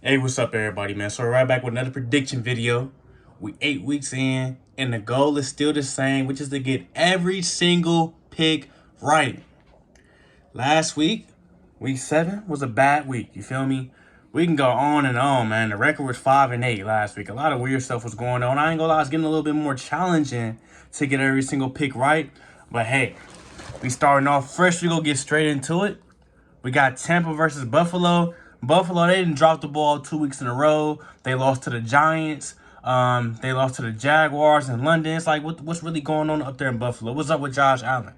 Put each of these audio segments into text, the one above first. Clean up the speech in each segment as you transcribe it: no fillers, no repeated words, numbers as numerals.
Hey, what's up, everybody, man? So we're right back with another prediction video. We 8 weeks in, and the goal is still the same, which is to get every single pick right. Last week, week 7, was a bad week. You feel me? We can go on and on, man. The record was 5-8 last week. A lot of weird stuff was going on. I ain't gonna lie, it's getting a little bit more challenging to get every single pick right. But hey, we starting off fresh. We gonna get straight into it. We got Tampa versus Buffalo. Buffalo, they didn't drop the ball 2 weeks in a row. They lost to the Giants. They lost to the Jaguars in London. It's like, what's really going on up there in Buffalo? What's up with Josh Allen?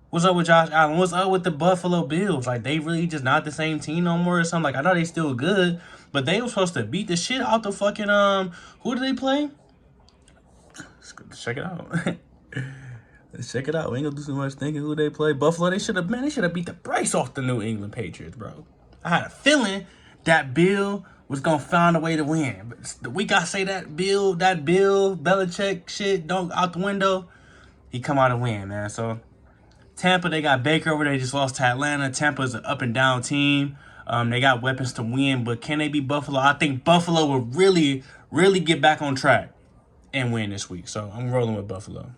What's up with Josh Allen? What's up with the Buffalo Bills? Like, they really just not the same team no more or something. Like, I know they still good, but they were supposed to beat the shit out the fucking, who did they play? Let's check it out. Let's check it out. We ain't gonna do too much thinking who they play. Buffalo, they should have beat the brakes off the New England Patriots, bro. I had a feeling that Bill was gonna find a way to win. But the week I say that Bill Belichick shit don't out the window, he come out and win, man. So Tampa, they got Baker over there. They just lost to Atlanta. Tampa's an up and down team. They got weapons to win, but can they beat Buffalo? I think Buffalo will really, really get back on track and win this week. So I'm rolling with Buffalo.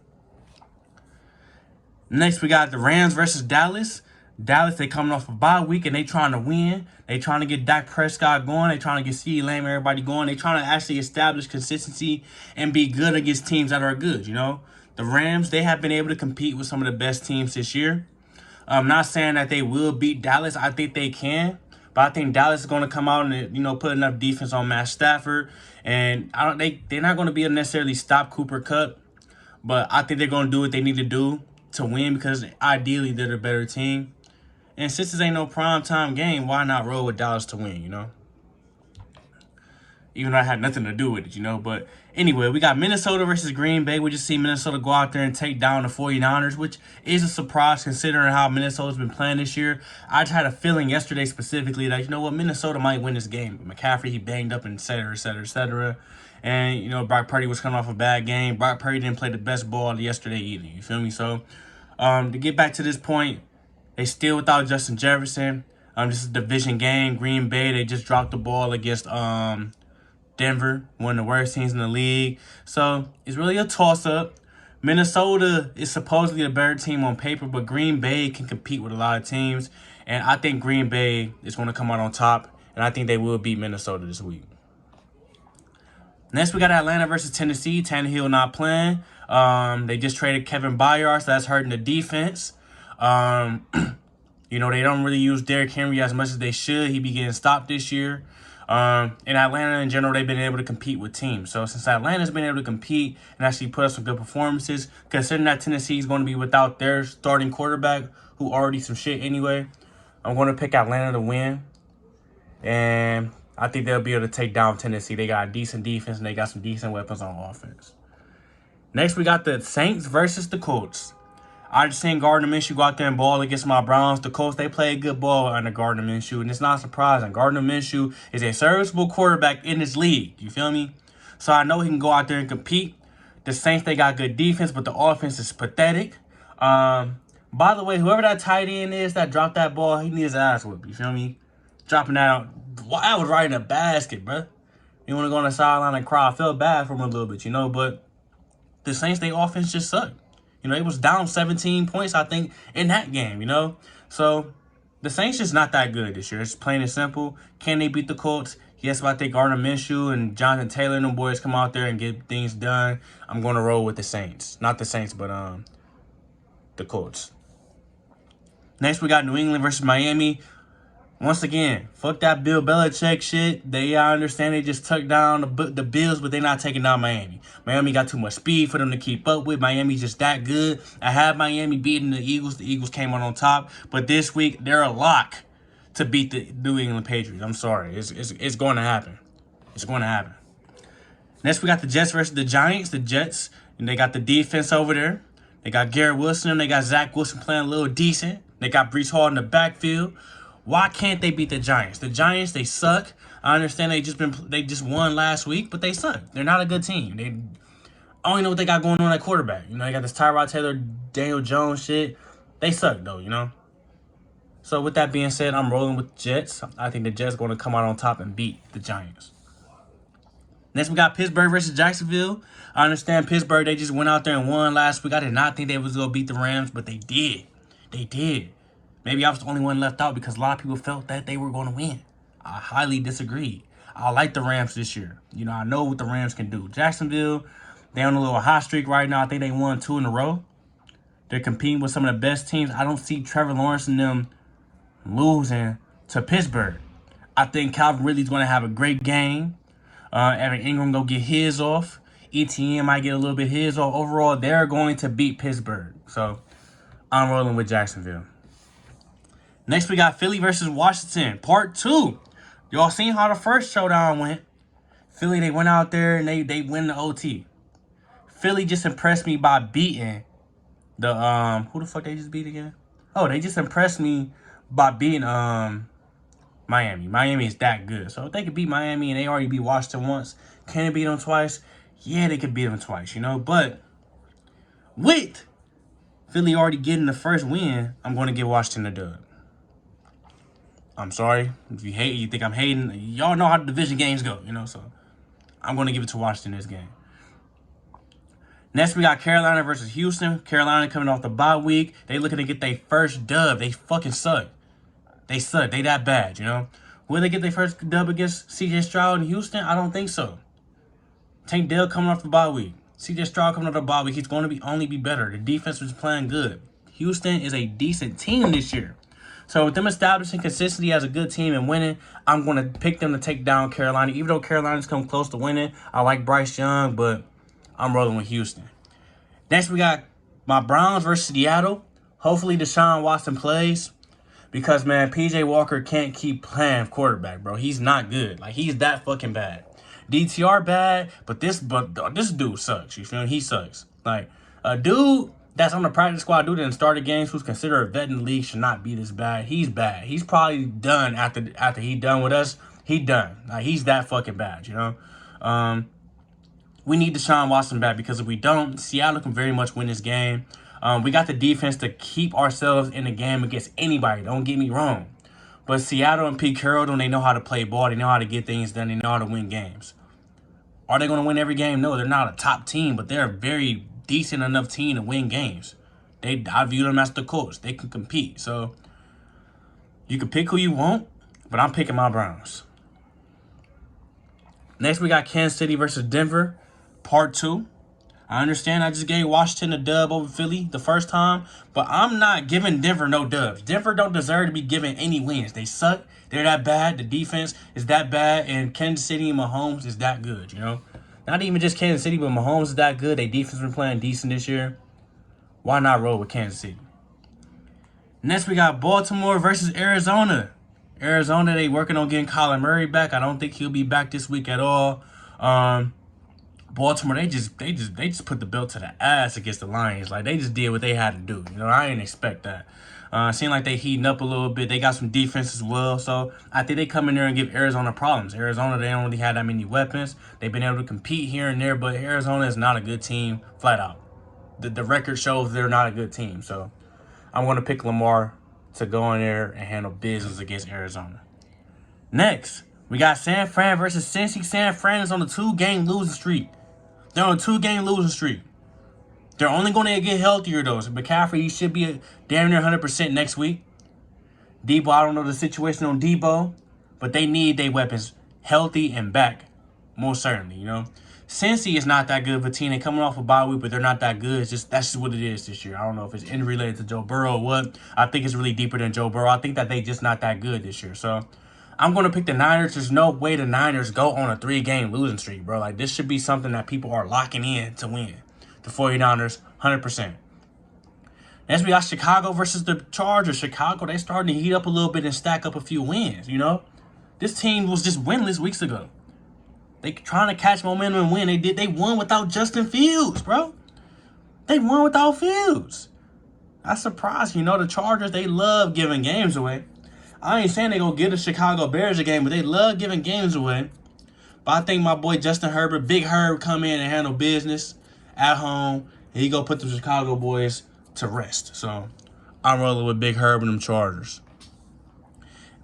Next, we got the Rams versus Dallas. Dallas, they coming off a bye week, and they trying to win. They trying to get Dak Prescott going. They trying to get CeeDee Lamb, everybody going. They trying to actually establish consistency and be good against teams that are good, you know. The Rams, they have been able to compete with some of the best teams this year. I'm not saying that they will beat Dallas. I think they can. But I think Dallas is going to come out and, put enough defense on Matt Stafford. And they're not going to be able to necessarily stop Cooper Kupp. But I think they're going to do what they need to do to win because ideally they're the better team. And since this ain't no primetime game, why not roll with Dallas to win, Even though I had nothing to do with it, But anyway, we got Minnesota versus Green Bay. We just see Minnesota go out there and take down the 49ers, which is a surprise considering how Minnesota's been playing this year. I just had a feeling yesterday specifically that, Minnesota might win this game. McCaffrey, he banged up and et cetera, et cetera, et cetera. And, Brock Purdy was coming off a bad game. Brock Purdy didn't play the best ball yesterday either. You feel me? So, to get back to this point, they still without Justin Jefferson. This is a division game. Green Bay, they just dropped the ball against Denver, one of the worst teams in the league. So, it's really a toss-up. Minnesota is supposedly a better team on paper, but Green Bay can compete with a lot of teams. And I think Green Bay is going to come out on top, and I think they will beat Minnesota this week. Next, we got Atlanta versus Tennessee. Tannehill not playing. They just traded Kevin Byard, so that's hurting the defense. They don't really use Derrick Henry as much as they should. He be getting stopped this year. In Atlanta, in general, they've been able to compete with teams. So since Atlanta's been able to compete and actually put up some good performances, considering that Tennessee is going to be without their starting quarterback, who already some shit anyway, I'm going to pick Atlanta to win. And I think they'll be able to take down Tennessee. They got a decent defense, and they got some decent weapons on offense. Next, we got the Saints versus the Colts. I just seen Gardner Minshew go out there and ball against my Browns. The Colts, they play a good ball under Gardner Minshew, and it's not surprising. Gardner Minshew is a serviceable quarterback in this league. You feel me? So I know he can go out there and compete. The Saints, they got good defense, but the offense is pathetic. By the way, whoever that tight end is that dropped that ball, he needs his ass whipped. You feel me? Dropping that out. I was right in a basket, bro. You want to go on the sideline and cry. I felt bad for him a little bit, but the Saints, their offense just sucked. It was down 17 points, I think, in that game, So, the Saints just not that good this year. It's plain and simple. Can they beat the Colts? Yes, if I think Gardner Minshew and Jonathan Taylor and them boys come out there and get things done, I'm going to roll with the Saints. Not the Saints, but the Colts. Next, we got New England versus Miami. Once again, fuck that Bill Belichick shit. I understand they just took down the Bills, but they're not taking down Miami. Miami got too much speed for them to keep up with. Miami's just that good. I had Miami beating the Eagles. The Eagles came out on top. But this week, they're a lock to beat the New England Patriots. I'm sorry. It's going to happen. It's going to happen. Next, we got the Jets versus the Giants. The Jets, and they got the defense over there. They got Garrett Wilson. They got Zach Wilson playing a little decent. They got Breece Hall in the backfield. Why can't they beat the Giants? The Giants, they suck. I understand they just won last week, but they suck. They're not a good team. I don't know what they got going on at quarterback. They got this Tyrod Taylor, Daniel Jones shit. They suck though, So with that being said, I'm rolling with the Jets. I think the Jets are going to come out on top and beat the Giants. Next, we got Pittsburgh versus Jacksonville. I understand Pittsburgh, they just went out there and won last week. I did not think they was going to beat the Rams, but they did. They did. Maybe I was the only one left out because a lot of people felt that they were going to win. I highly disagreed. I like the Rams this year. You know, I know what the Rams can do. Jacksonville, they're on a little hot streak right now. I think they won 2 in a row. They're competing with some of the best teams. I don't see Trevor Lawrence and them losing to Pittsburgh. I think Calvin Ridley's going to have a great game. Evan Ingram go get his off. ETN might get a little bit his off. Overall, they're going to beat Pittsburgh. So, I'm rolling with Jacksonville. Next, we got Philly versus Washington, part 2. Y'all seen how the first showdown went. Philly, they went out there and they win the OT. Philly just impressed me by beating the, who the fuck they just beat again? Oh, they just impressed me by beating, Miami. Miami is that good. So if they could beat Miami and they already beat Washington once, can they beat them twice? Yeah, they could beat them twice, you know. But with Philly already getting the first win, I'm going to give Washington a dub. I'm sorry. If you hate, you think I'm hating, y'all know how the division games go, you know. So I'm going to give it to Washington this game. Next, we got Carolina versus Houston. Carolina coming off the bye week. They looking to get their first dub. They fucking suck. They suck. They that bad, you know. Will they get their first dub against C.J. Stroud in Houston? I don't think so. Tank Dell coming off the bye week. C.J. Stroud coming off the bye week. He's going to only be better. The defense was playing good. Houston is a decent team this year. So with them establishing consistency as a good team and winning, I'm going to pick them to take down Carolina. Even though Carolina's come close to winning, I like Bryce Young, but I'm rolling with Houston. Next, we got my Browns versus Seattle. Hopefully Deshaun Watson plays. Because, man, P.J. Walker can't keep playing quarterback, bro. He's not good. Like, he's that fucking bad. DTR bad, but this dude sucks. You feel me? He sucks. Like, a dude that's on the practice squad, dude that started games, who's considered a vet in the league, should not be this bad. He's bad. He's probably done after he done with us. He done. Like, he's that fucking bad, you know? We need Deshaun Watson back because if we don't, Seattle can very much win this game. We got the defense to keep ourselves in the game against anybody. Don't get me wrong. But Seattle and Pete Carroll, they know how to play ball. They know how to get things done. They know how to win games. Are they going to win every game? No, they're not a top team, but they're a very decent enough team to win games. I view them as the coach. They can compete. So you can pick who you want, but I'm picking my Browns. Next, we got Kansas City versus Denver, part 2. I understand I just gave Washington a dub over Philly the first time, but I'm not giving Denver no dubs. Denver don't deserve to be given any wins. They suck. They're that bad. The defense is that bad, and Kansas City and Mahomes is that good, you know? Not even just Kansas City, but Mahomes is that good. Their defense been playing decent this year. Why not roll with Kansas City? Next, we got Baltimore versus Arizona. Arizona, they working on getting Kyler Murray back. I don't think he'll be back this week at all. Baltimore, they just put the belt to the ass against the Lions. Like, they just did what they had to do. You know, I didn't expect that. Seemed like they heating up a little bit. They got some defense as well. So, I think they come in there and give Arizona problems. Arizona, they don't really have that many weapons. They've been able to compete here and there, but Arizona is not a good team, flat out. The record shows they're not a good team. So, I'm going to pick Lamar to go in there and handle business against Arizona. Next, we got San Fran versus Cincy. San Fran is on a 2-game losing streak. They're on a 2-game losing streak. They're only going to get healthier, though. So McCaffrey, he should be damn near 100% next week. Debo, I don't know the situation on Debo, but they need their weapons healthy and back, most certainly, you know. Cincy is not that good of a team. They're coming off a bye week, but they're not that good. That's just what it is this year. I don't know if it's injury related to Joe Burrow or what. I think it's really deeper than Joe Burrow. I think that they just not that good this year. So I'm going to pick the Niners. There's no way the Niners go on a 3-game losing streak, bro. Like, this should be something that people are locking in to win. The 49ers, 100%. Next, we got Chicago versus the Chargers. Chicago, they starting to heat up a little bit and stack up a few wins, you know? This team was just winless weeks ago. They trying to catch momentum and win. They won without Justin Fields, bro. They won without Fields. That's surprising. You know, the Chargers, they love giving games away. I ain't saying they gonna give the Chicago Bears a game, but they love giving games away. But I think my boy Justin Herbert, Big Herb, come in and handle business at home, and he go put the Chicago boys to rest. So I'm rolling with Big Herb and them Chargers.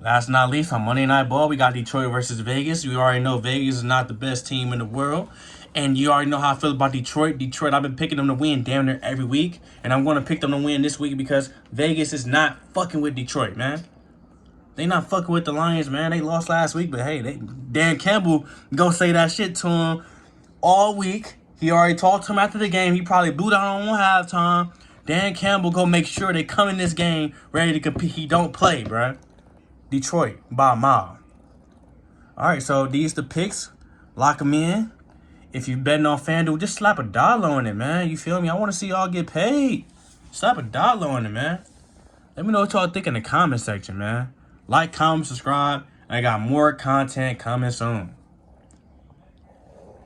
Last but not least, on Monday Night Ball, we got Detroit versus Vegas. We already know Vegas is not the best team in the world. And you already know how I feel about Detroit. Detroit, I've been picking them to win damn near every week. And I'm going to pick them to win this week because Vegas is not fucking with Detroit, man. They not fucking with the Lions, man. They lost last week, but hey, Dan Campbell go say that shit to him all week. He already talked to him after the game. He probably blew down on halftime. Dan Campbell go make sure they come in this game ready to compete. He don't play, bruh. Detroit by a mile. All right, so these the picks. Lock them in. If you're betting on FanDuel, just slap $1 on it, man. You feel me? I want to see y'all get paid. Slap $1 on it, man. Let me know what y'all think in the comment section, man. Like, comment, subscribe. I got more content coming soon.